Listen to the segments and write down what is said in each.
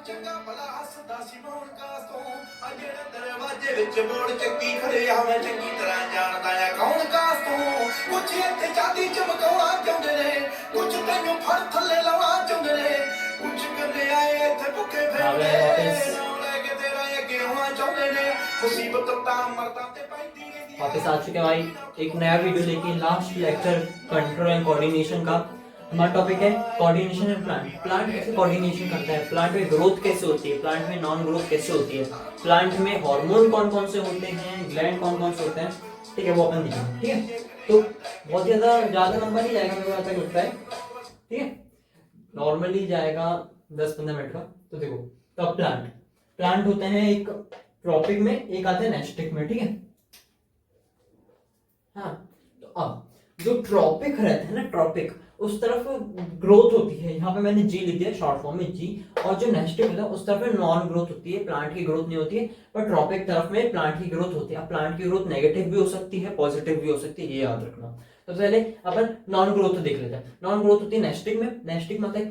ਚੰਗਾ ਭਲਾ ਹੱਸਦਾ ਸੀ ਮੋਹਨ ਕਾਸ ਤੋਂ ਆ ਜਿਹੜੇ ਦਰਵਾਜ਼ੇ ਵਿੱਚ ਮੋੜ ਚੱਕੀ ਖੜੇ ਆ ਮੈਂ ਚੰਗੀ ਤਰ੍ਹਾਂ ਜਾਣਦਾ ਆ ਕੌਣ ਕਾਸ ਤੋਂ ਕੁਛ ਇੱਥੇ ਚਾਂਦੀ ਚਮਕਾਉਣਾ ਚਾਹੁੰਦੇ ਨੇ ਕੁਛ ਤੈਨੂੰ ਫੜ ਥੱਲੇ ਲਾਉਣਾ ਚਾਹੁੰਦੇ ਨੇ ਕੁਛ ਕੰਨੇ ਆਏ ਇੱਥੇ ਭੁੱਖੇ ਫਿਰਦੇ ਨਾਮ ਲੈ ਕੇ ਤੇਰਾ ਅੱਗੇ ਹੋਣਾ चाहते ने मुसीबत मरदा ते पैंदी रहंदी वापस आ चुके हैं भाई एक नया वीडियो लेके last lecture control and coordination का। हमारा टॉपिक है कोऑर्डिनेशन एंड प्लांट। प्लांट कैसे कोऑर्डिनेशन करता है, प्लांट में ग्रोथ कैसे होती है, प्लांट में नॉन ग्रोथ कैसे होती है, प्लांट में हार्मोन कौन कौन से होते हैं, ग्लैंड कौन कौन से होते हैं, ठीक है वो अपन देखेंगे। ठीक है तो बहुत ज्यादा नंबर ही जाएगा मेरे को ऐसा लगता है। ठीक है नॉर्मली जाएगा 10-15 मिनट का। तो देखो तो प्लांट प्लांट होते हैं एक ट्रॉपिक में, एक आते हैं नेस्टिक में। ठीक है हाँ तो अब जो ट्रॉपिक रहते हैं ना, ट्रॉपिक उस तरफ ग्रोथ होती है, यहाँ पे मैंने जी लिख दिया शॉर्ट फॉर्म में जी। और जो नेस्टिक होता है उस तरफ नॉन ग्रोथ होती है, प्लांट की ग्रोथ नहीं होती है, पर ट्रॉपिक तरफ में प्लांट की ग्रोथ होती है। अब प्लांट की ग्रोथ नेगेटिव भी हो सकती है, पॉजिटिव भी हो सकती है, ये याद रखना। तो पहले अपन नॉन ग्रोथ देख लेते हैं। नॉन ग्रोथ होती है नेस्टिक में। नेस्टिक में होता है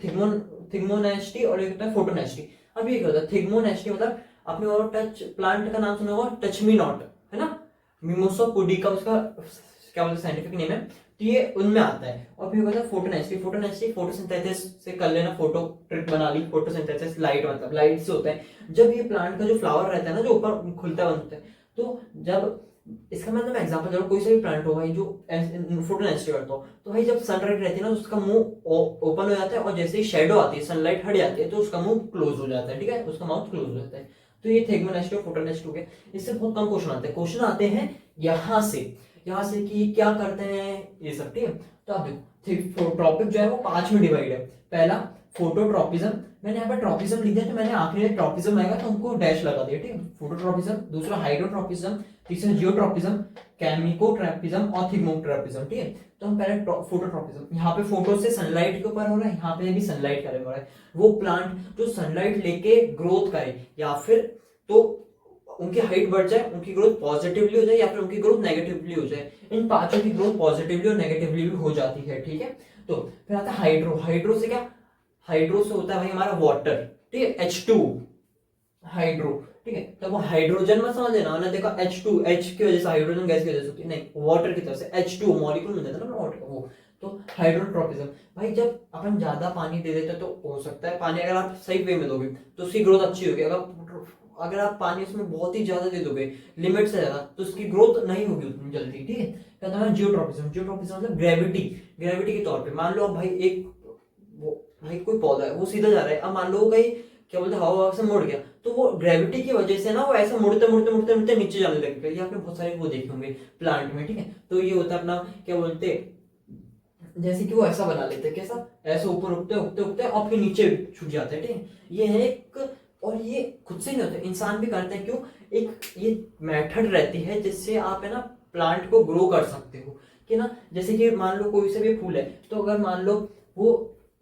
थिग्मोनेस्टी और एक होता है फोटोनेस्टी। अब ये क्या होता है थिग्मोनेस्टी मतलब आपने और टच प्लांट का नाम सुना होगा, टच मी नॉट, है ना, मिमोसा पुडिका उसका क्या बोलते हैं साइंटिफिक नेम है। तो ये उनमें आता है। और फिर होता है फोटोनेस्टी। फोटोनेस्टी फोटोसिंथेसिस से कर लेना, फोटो ट्रिक बना ली, फोटोसिंथेसिस लाइट मतलब लाइट से होता है। जब ये प्लांट का जो फ्लावर रहता है ना, जो ऊपर खुलता बंद होता है, तो जब इसका मतलब एग्जांपल जब कोई सा भी प्लांट हो भाई जो फोटोनेस्टी करता हो, तो भाई जब सनलाइट रहती है ना उसका मुंह ओपन हो जाता है, और जैसे ही शेडो आती है, सनलाइट हट जाती है, तो उसका मुंह क्लोज हो जाता है। ठीक है उसका माउथ क्लोज हो जाता है। तो ये थिग्मोनेस्टी और फोटोनेस्टी हो गए। इससे बहुत कम क्वेश्चन आते हैं। क्वेश्चन आते हैं यहाँ से कि क्या करते हैं ये सब। ठीक है तो आप देखो ट्रॉपिक जो है वो 5 में डिवाइड है। पहला फोटोट्रॉपिज्म, मैंने यहाँ पर ट्रॉपिज्म लिख दिया, तो मैंने आखिरी में ट्रॉपिज्म आएगा तो उनको डैश लगा दिया। ठीक है फोटोट्रॉपिज्म, दूसरा हाइड्रोट्रॉपिज्म, तीसरा जियोट्रॉपिज्म, केमिकोट्रॉपिज्म और थिग्मोट्रॉपिज्म। ठीक है तो हम पहले फोटोट्रॉपिज्म, यहाँ पे फोटो से सनलाइट के ऊपर हो रहा है, यहाँ पे भी सनलाइट का हो रहा है। वो प्लांट जो सनलाइट लेके ग्रोथ करे या फिर तो उनकी हाइट बढ़ जाए, उनकी ग्रोथ पॉजिटिवली हो जाए या फिर उनकी ग्रोथ नेगेटिवली हो जाए। इन पांचों की ग्रोथ पॉजिटिवली और नेगेटिवली भी हो जाती है। ठीक है तो फिर आता है हाइड्रो। हाइड्रो से क्या, हाइड्रो से होता है भाई हमारा वाटर। ठीक है H2 हाइड्रो। ठीक है तो वो हाइड्रोजन मत समझ लेना, मैंने देखा H2 H की वजह से हाइड्रोजन गैस की वजह से होती है, नहीं वाटर की तरफ से H2 मॉलिक्यूल मिल जाता है ना वाटर का वो। तो हाइड्रोट्रॉपिज्म भाई जब अपन ज्यादा पानी दे देते तो हो सकता है पानी अगर आप सही वे में दोगे तो उसकी ग्रोथ अच्छी होगी। अगर आप पानी उसमें बहुत ही ज्यादा दे दोगे लिमिट से ज्यादा तो उसकी ग्रोथ नहीं होगी उतनी जल्दी। ठीक है कहता है जियोट्रॉपिज्म। जियोट्रॉपिज्म मतलब ग्रेविटी के तौर पे मान लो भाई एक भाई कोई पौधा है वो सीधा जा रहा है, अब मान लो कहीं क्या बोलते हवा से मुड़ गया, तो वो ग्रेविटी की वजह से ना वो ऐसा मुड़ते नीचे जाने लगेगा। ये आपने बहुत सारे वो देखे होंगे प्लांट में। ठीक है तो ये होता है अपना क्या बोलते जैसे कि वो ऐसा बना लेते हैं, कैसा ऐसा ऊपर उगते और फिर नीचे छूट जाते हैं। ठीक है ये है एक, और ये खुद से नहीं होता, इंसान भी करते हैं। क्यों, एक ये मेथड रहती है जिससे आप है ना प्लांट को ग्रो कर सकते हो कि ना, जैसे कि मान लो कोई से भी फूल है, तो अगर मान लो वो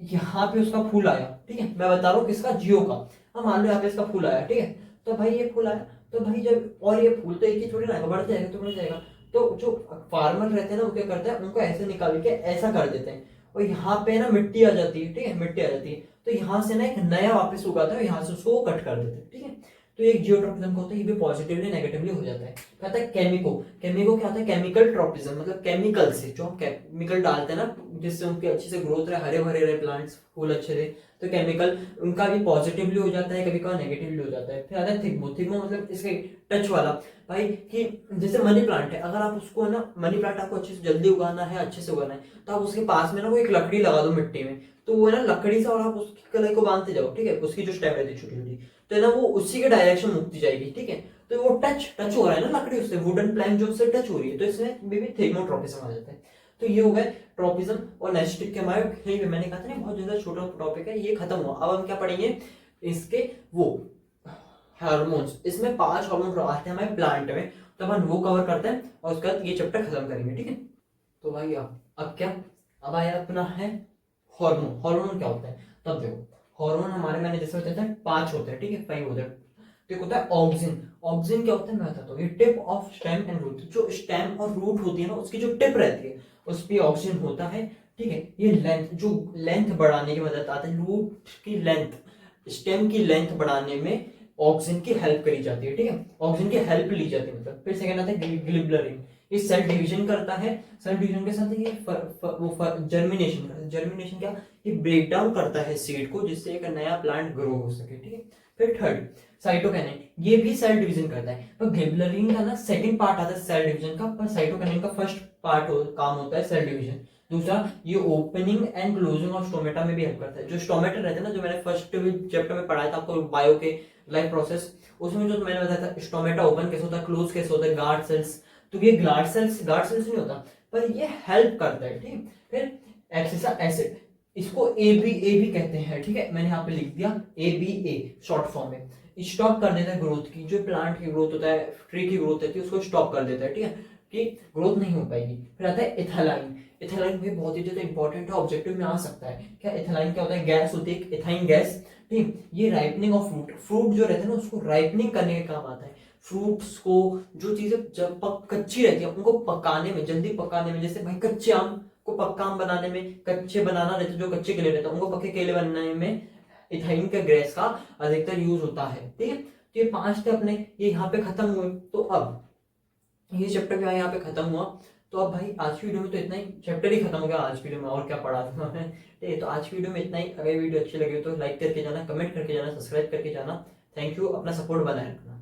यहाँ पे उसका फूल आया, ठीक है मैं बता रहा हूँ किसका, जियो का। हाँ मान लो यहाँ पे इसका फूल आया, ठीक है तो भाई ये फूल आया, तो भाई जब, और ये फूल तो एक ही थोड़ी ना बढ़ जाएगा, तो बढ़ जाएगा। तो जो फार्मर रहते हैं ना वो क्या करते हैं, उनको ऐसे निकाल के ऐसा कर देते हैं, और यहाँ पे ना मिट्टी आ जाती है। ठीक है मिट्टी आ जाती है, तो यहाँ से ना एक नया वापस उगाता है, यहाँ से उसको कट कर देते हैं। ठीक है तो एक जियोट्रॉपिज्म होता है, ये भी पॉजिटिवली नेगेटिवली हो जाता है। कहता है केमिको क्या होता है, केमिकल ट्रॉपिज्म मतलब केमिकल से, जो हम केमिकल डालते हैं ना जिससे उनकी अच्छी से ग्रोथ रहे, हरे भरे रहे प्लांट्स, फूल अच्छे रहे, तो केमिकल उनका भी पॉजिटिवली हो जाता है, कभी कभार नेगेटिवली हो जाता है। फिर आता है थिग्मो मतलब इसके टच वाला भाई, कि जैसे मनी प्लांट है, अगर आप उसको ना मनी प्लांट आपको अच्छे से जल्दी उगाना है, अच्छे से उगाना है, तो आप उसके पास में ना वो एक लकड़ी लगा दो मिट्टी में, तो वो है ना लकड़ी से, और आप उसकी कलाई को बांधते जाओ। ठीक है उसकी जो स्टेम रहती है छोटी छोटी, तो है ना वो उसी के डायरेक्शन मुक्ति जाएगी। ठीक है तो वो टच हो रहा है ना लकड़ी उससे, वुडन प्लैंक जो उससे टच हो रही है, तो इसमें भी थिग्मोट्रॉपिज्म आ जाता है। तो ये हो गए ट्रॉपिज्म और नेस्टिक के हमारे, मैंने कहा था ना बहुत ज्यादा छोटा टॉपिक है, ये खत्म हुआ। अब हम क्या पढ़ेंगे, इसके वो हार्मोन्स, इसमें 5 हार्मोन आते हैं हमारे प्लांट में, तो अपन वो कवर करते हैं और उसके बाद ये चैप्टर खत्म करेंगे। ठीक है तो भाई अब क्या, अब आया अपना है हार्मोन। हार्मोन क्या होता है, तब देखो हार्मोन हमारे, मैंने जैसे बताया था 5 होते हैं, ठीक है 5 होते हैं। तो एक होता है ऑक्सिन। ऑक्सिन क्या होता है मैं बताता हूँ, ये tip of stem and root, जो स्टेम और रूट होती है ना उसकी जो टिप रहती है उस पर ऑक्सिन होता है। ठीक है ये लेंथ, जो लेंथ बढ़ाने की मदद आता है, रूट की लेंथ स्टेम की लेंथ बढ़ाने में ऑक्सीजन की हेल्प करी जाती है, ठीक है, ऑक्सीजन की हेल्प ली जाती है मतलब। फिर सेकंड आता है ग्लिबलरिन, ये सेल डिवीजन करता है, सेल डिवीजन के साथ ये जर्मिनेशन करता है। जर्मिनेशन क्या, ये ब्रेक डाउन करता है सीड को जिससे एक नया प्लांट ग्रो हो सके, ठीक है। फिर थर्ड साइटोकिनिन, ये भी सेल डिवीजन करता है, पर ग्लिबलरिन का ना सेकंड पार्ट आता है सेल डिवीजन का, पर साइटोकिनिन का फर्स्ट पार्ट काम होता है सेल डिवीजन। दूसरा, ये opening and closing of stomata में भी हेल्प करता है। जो स्टोमेटा रहते हैं ना, जो मैंने फर्स्ट चैप्टर में पढ़ाया था आपको बायो के लाइफ प्रोसेस, उसमें जो मैंने बताया था स्टोमेटा ओपन कैसे होता है, क्लोज कैसे होता है, गार्ड सेल्स, तो ये गार्ड सेल्स नहीं होता, पर ये हेल्प करता है, ठीक। फिर एब्सिसा एसिड, इसको ए बी कहते हैं, ठीक है, मैंने यहाँ पे लिख दिया ए शॉर्ट फॉर्म में। स्टॉप कर देता है ग्रोथ की, जो प्लांट की ग्रोथ होता है, ट्री की ग्रोथ होती है, उसको स्टॉप कर देता है, ठीक है, कि ग्रोथ नहीं हो पाएगी। फिर आता है इथालाइन, इथालाइन भी बहुत ही ज्यादा इंपॉर्टेंट है, ऑब्जेक्टिव में आ सकता है। क्या इथालाइन क्या होता है, गैस होती है इथाइन गैस, ठीक। ये राइपनिंग ऑफ फ्रूट जो रहता है ना उसको राइपनिंग करने के काम आता है। फ्रूट्स को, जो चीजें जब कच्ची रहती है उनको पकाने में, जल्दी पकाने में, जैसे भाई कच्चे आम को पक्का आम बनाने में, कच्चे बनाना रहता है, जो कच्चे केले रहते हैं उनको पक्के केले बनाने में इथाइन का गैस का अधिकतर यूज होता है, ठीक है। तो ये 5 स्टेप अपने ये यहाँ पे खत्म हुए। तो अब ये चैप्टर जो है यहाँ पे खत्म हुआ। तो अब भाई आज की वीडियो में तो इतना ही, चैप्टर ही खत्म हो गया आज की वीडियो में, और क्या पढ़ा था मैं, ठीक है। तो आज की वीडियो में इतना ही। अगर वीडियो अच्छी लगी तो लाइक करके जाना, कमेंट करके जाना, सब्सक्राइब करके जाना। थैंक यू, अपना सपोर्ट बनाए रखना।